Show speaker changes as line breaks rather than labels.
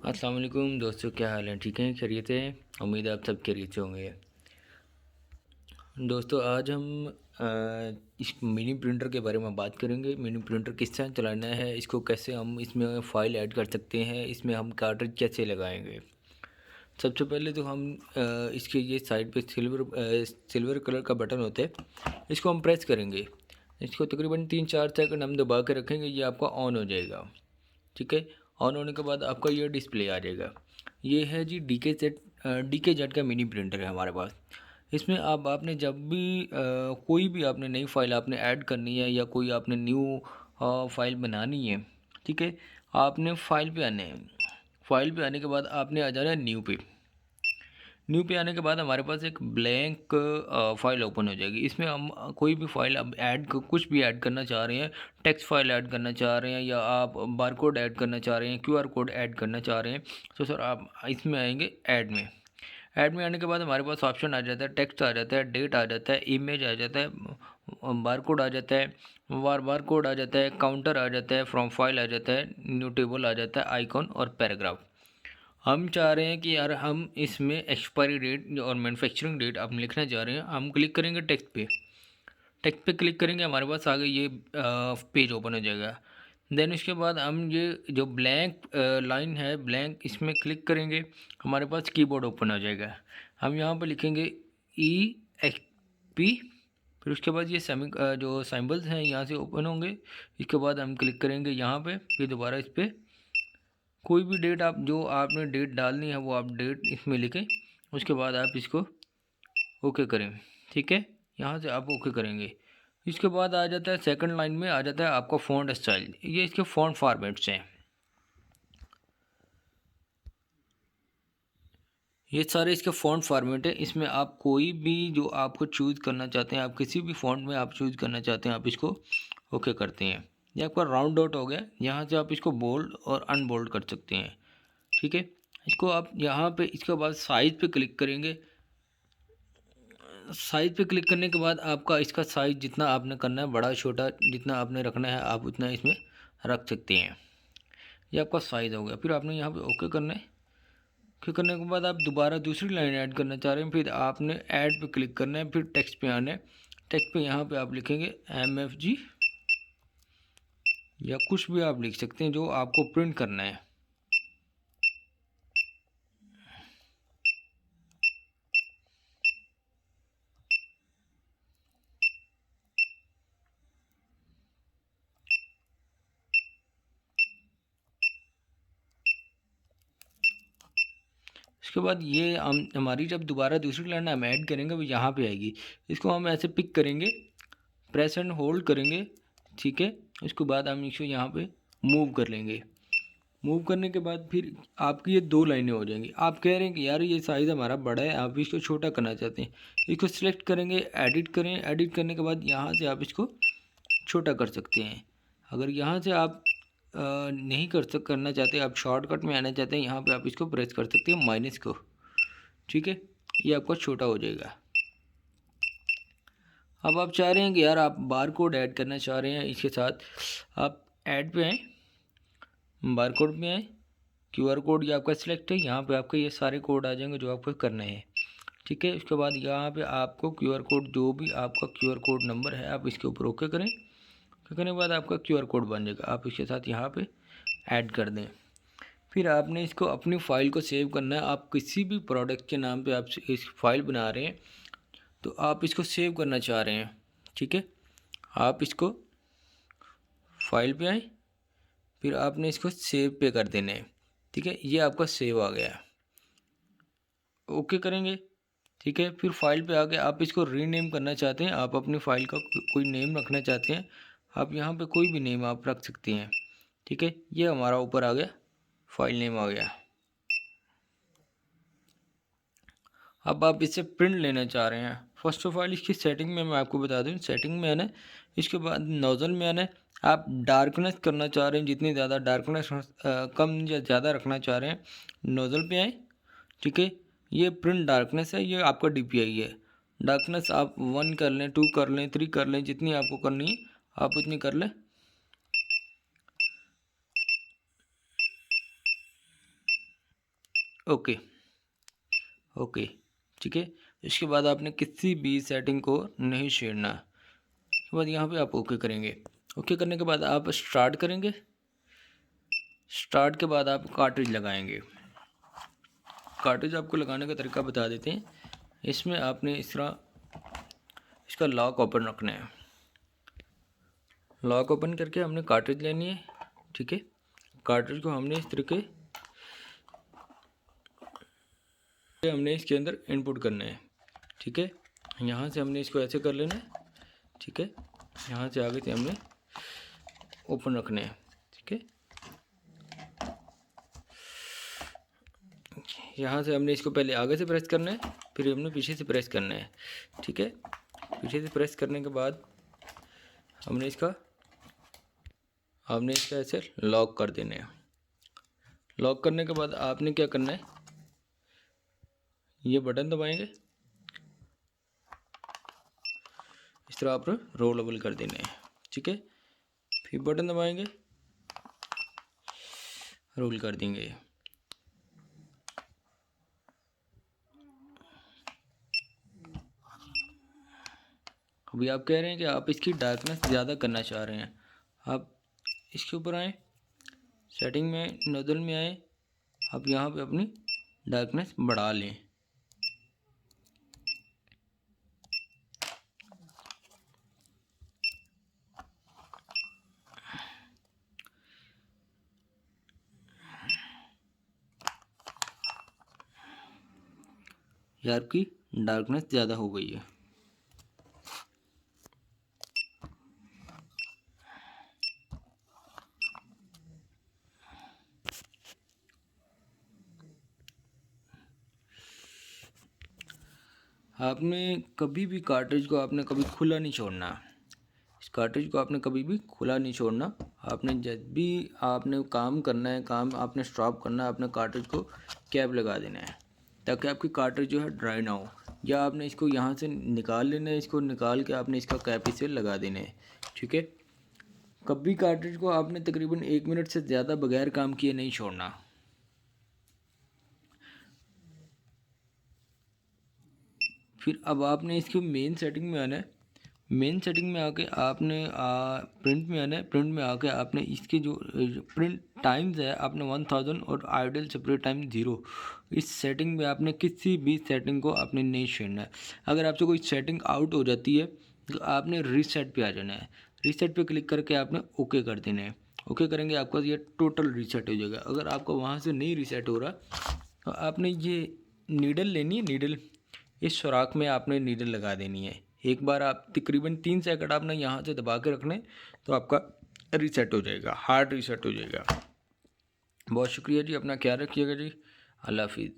अस्सलाम वालेकुम दोस्तों, क्या हाल है? ठीक है, खैरियत है। उम्मीद है आप सब खैरियत से होंगे। दोस्तों आज हम इस मिनी प्रिंटर के बारे में बात करेंगे। मिनी प्रिंटर किस तरह चलाना है, इसको कैसे हम इसमें फ़ाइल ऐड कर सकते हैं, इसमें हम कार्ट्रिज कैसे लगाएंगे। सबसे पहले तो हम इसके ये साइड पे सिल्वर कलर का बटन होता है, इसको हम प्रेस करेंगे। इसको तकरीबन 3-4 सेकंड हम दबा के रखेंगे, ये आपका ऑन हो जाएगा। ठीक है। ऑन होने के बाद आपका ये डिस्प्ले आ जाएगा। ये है जी डी के जेड का मिनी प्रिंटर है हमारे पास। इसमें अब आपने जब भी कोई भी आपने नई फाइल आपने ऐड करनी है या कोई आपने न्यू फाइल बनानी है, ठीक है, आपने फाइल पे आने हैं। फाइल पे आने के बाद आपने आ जाना है न्यू पे। न्यू पे आने के बाद हमारे पास एक ब्लैंक फाइल ओपन हो जाएगी। इसमें हम कोई भी फाइल अब कुछ भी ऐड करना चाह रहे हैं, टेक्स्ट फाइल ऐड करना चाह रहे हैं या आप बारकोड ऐड करना चाह रहे हैं, क्यूआर कोड ऐड करना चाह रहे हैं, तो सर आप इसमें आएंगे ऐड में। ऐड में आने के बाद हमारे पास ऑप्शन आ जाता है, टेक्स्ट आ जाता है, डेट आ जाता है, इमेज आ जाता है, बारकोड आ जाता है, बारकोड आ जाता है, काउंटर आ जाता है, फ्रॉम फाइल आ जाता है, न्यू टेबल आ जाता है, आइकॉन और पैराग्राफ। हम चाह रहे हैं कि यार हम इसमें एक्सपायरी डेट और मैन्युफैक्चरिंग डेट हम लिखना चाह रहे हैं। हम क्लिक करेंगे टेक्स्ट पे। टेक्स्ट पे क्लिक करेंगे, हमारे पास आगे ये पेज ओपन हो जाएगा। देन उसके बाद हम ये जो ब्लैंक लाइन है ब्लैंक, इसमें क्लिक करेंगे, हमारे पास कीबोर्ड ओपन हो जाएगा। हम यहाँ पे लिखेंगे EXP। फिर उसके बाद ये जो सिंबल्स हैं यहाँ से ओपन होंगे। इसके बाद हम क्लिक करेंगे यहाँ पे, फिर दोबारा इस पर कोई भी डेट आप जो आपने डेट डालनी है वो आप डेट इसमें लिखें। उसके बाद आप इसको ओके करें। ठीक है, यहाँ से आप ओके करेंगे। इसके बाद आ जाता है सेकंड लाइन में आ जाता है आपका फ़ॉन्ट स्टाइल। ये इसके फ़ॉन्ट फॉर्मेट्स हैं। ये सारे इसके फ़ॉन्ट फॉर्मेट है। इसमें आप कोई भी जो आपको चूज़ करना चाहते हैं, आप किसी भी फ़ॉन्ट में आप चूज़ करना चाहते हैं, आप इसको ओके करते हैं। ये आपका राउंड आउट हो गया, यहाँ से आप इसको बोल्ड और अनबोल्ड कर सकते हैं। ठीक है, इसको आप यहाँ पे इसके बाद साइज़ पे क्लिक करेंगे। साइज़ पे क्लिक करने के बाद आपका इसका साइज़ जितना आपने करना है, बड़ा छोटा जितना आपने रखना है, आप उतना इसमें रख सकते हैं। ये आपका साइज़ हो गया। फिर आपने यहाँ पे ओके करना है। ओके करने के बाद आप दोबारा दूसरी लाइन ऐड करना चाह रहे हैं, फिर आपने ऐड पे क्लिक करना है, फिर टेक्स्ट पे आना है। टेक्स्ट पे यहाँ पे आप लिखेंगे MFG या कुछ भी आप लिख सकते हैं जो आपको प्रिंट करना है। उसके बाद ये हम हमारी जब दोबारा दूसरी लाइन हम ऐड करेंगे वो यहाँ पे आएगी। इसको हम ऐसे पिक करेंगे, प्रेस एंड होल्ड करेंगे। ठीक है, उसके बाद हम इसको यहाँ पे मूव कर लेंगे। मूव करने के बाद फिर आपकी ये दो लाइनें हो जाएंगी। आप कह रहे हैं कि यार ये साइज़ हमारा बड़ा है, आप इसको छोटा करना चाहते हैं। इसको सिलेक्ट करेंगे, एडिट करें। एडिट करने के बाद यहाँ से आप इसको छोटा कर सकते हैं। अगर यहाँ से आप नहीं करना चाहते, आप शॉर्टकट में आना चाहते हैं, यहाँ पे आप इसको प्रेस कर सकते हैं माइनस को। ठीक है, ये आपका छोटा हो जाएगा। अब आप चाह रहे हैं कि यार आप बार कोड ऐड करना चाह रहे हैं, इसके साथ आप ऐड पे आएँ, बार कोड में आएँ, क्यूआर कोड ये आपका सिलेक्ट है। यहाँ पे आपके ये सारे कोड आ जाएंगे जो आपको करने हैं। ठीक है, उसके बाद यहाँ पे आपको क्यूआर कोड, जो भी आपका क्यूआर कोड नंबर है, आप इसके ऊपर ओके करें। ओके करने के बाद आपका क्यूआर कोड बन जाएगा, आप इसके साथ यहाँ पे ऐड कर दें। फिर आपने इसको अपनी फ़ाइल को सेव करना है। आप किसी भी प्रोडक्ट के नाम पे आप इस फाइल बना रहे हैं, तो आप इसको सेव करना चाह रहे हैं। ठीक है, आप इसको फाइल पे आए, फिर आपने इसको सेव पे कर देना है। ठीक है, ये आपका सेव आ गया। ओके करेंगे। ठीक है, फिर फाइल पे आके आप इसको रीनेम करना चाहते हैं, आप अपनी फ़ाइल का कोई नेम रखना चाहते हैं, आप यहाँ पे कोई भी नेम आप रख सकते हैं। ठीक है, ये हमारा ऊपर आ गया, फाइल नेम आ गया। अब आप इससे प्रिंट लेना चाह रहे हैं। फर्स्ट ऑफ ऑल इसकी सेटिंग में मैं आपको बता दूँ, सेटिंग में आना है। इसके बाद नोज़ल में आना है। आप डार्कनेस करना चाह रहे हैं, जितनी ज़्यादा डार्कनेस कम या ज़्यादा रखना चाह रहे हैं, नोज़ल पे आए। ठीक है, ये प्रिंट डार्कनेस है, ये आपका DPI है। डार्कनेस आप 1 कर लें, 2 कर लें, 3 कर लें, जितनी आपको करनी है आप उतनी कर लें। ओके ओके, ठीक है। इसके बाद आपने किसी भी सेटिंग को नहीं छेड़ना। उसके बाद यहाँ पे आप ओके करेंगे। ओके करने के बाद आप स्टार्ट करेंगे। स्टार्ट के बाद आप कार्ट्रिज लगाएंगे। कार्ट्रिज आपको लगाने का तरीका बता देते हैं। इसमें आपने इस तरह इसका लॉक ओपन रखना है। लॉक ओपन करके हमने कार्ट्रिज लेनी है, ठीक है। कार्ट्रिज को हमने इस तरीके हमने इसके अंदर इनपुट करना है, ठीक है। यहाँ से हमने इसको ऐसे कर लेना है, ठीक है। यहाँ से आगे से हमने ओपन रखने हैं, ठीक है। यहाँ से हमने इसको पहले आगे से प्रेस करना है, फिर हमने पीछे से प्रेस करना है, ठीक है। पीछे से प्रेस करने के बाद हमने इसका ऐसे लॉक कर देना है। लॉक करने के बाद आपने क्या करना है, ये बटन दबाएंगे, इस तरह आप रोलेबल कर देना है, ठीक है। फिर बटन दबाएंगे, रोल कर देंगे। अभी आप कह रहे हैं कि आप इसकी डार्कनेस ज़्यादा करना चाह रहे हैं। आप इसके ऊपर आए, सेटिंग में नोजल में आए, आप यहाँ पे अपनी डार्कनेस बढ़ा लें। ये आपकी डार्कनेस ज़्यादा हो गई है। आपने कभी भी कार्ट्रिज को आपने कभी खुला नहीं छोड़ना। इस कार्ट्रिज को आपने कभी भी खुला नहीं छोड़ना। आपने जब भी आपने काम करना है, काम आपने स्टॉप करना है, आपने कार्ट्रिज को कैप लगा देना है ताकि आपकी कार्ट्रिज जो है ड्राई ना हो। या आपने इसको यहाँ से निकाल लेना है, इसको निकाल के आपने इसका कैप इसे लगा देना है, ठीक है। कभी कार्ट्रिज को आपने तकरीबन 1 मिनट से ज़्यादा बगैर काम किए नहीं छोड़ना। फिर अब आपने इसकी मेन सेटिंग में आना है। मेन सेटिंग में आके आपने प्रिंट में आना है। प्रिंट में आके आपने इसके जो प्रिंट टाइम्स है आपने 1000 और आइडल सेपरेट टाइम 0, इस सेटिंग में आपने किसी भी सेटिंग को आपने नहीं छेड़ना है। अगर आपसे कोई सेटिंग आउट हो जाती है तो आपने रीसेट पे आ जाना है। रीसेट पे क्लिक करके आपने ओके कर देना है। ओके करेंगे आपका ये टोटल रीसेट हो जाएगा। अगर आपका वहाँ से नहीं रीसेट हो रहा तो आपने ये नीडल लेनी है। नीडल इस सुराख में आपने नीडल लगा देनी है। एक बार आप तकरीबन 3 सेकंड आपने यहाँ से दबा के रखने तो आपका रीसेट हो जाएगा, हार्ड रीसेट हो जाएगा। बहुत शुक्रिया जी, अपना ख्याल रखिएगा जी। अल्लाह हाफिज़।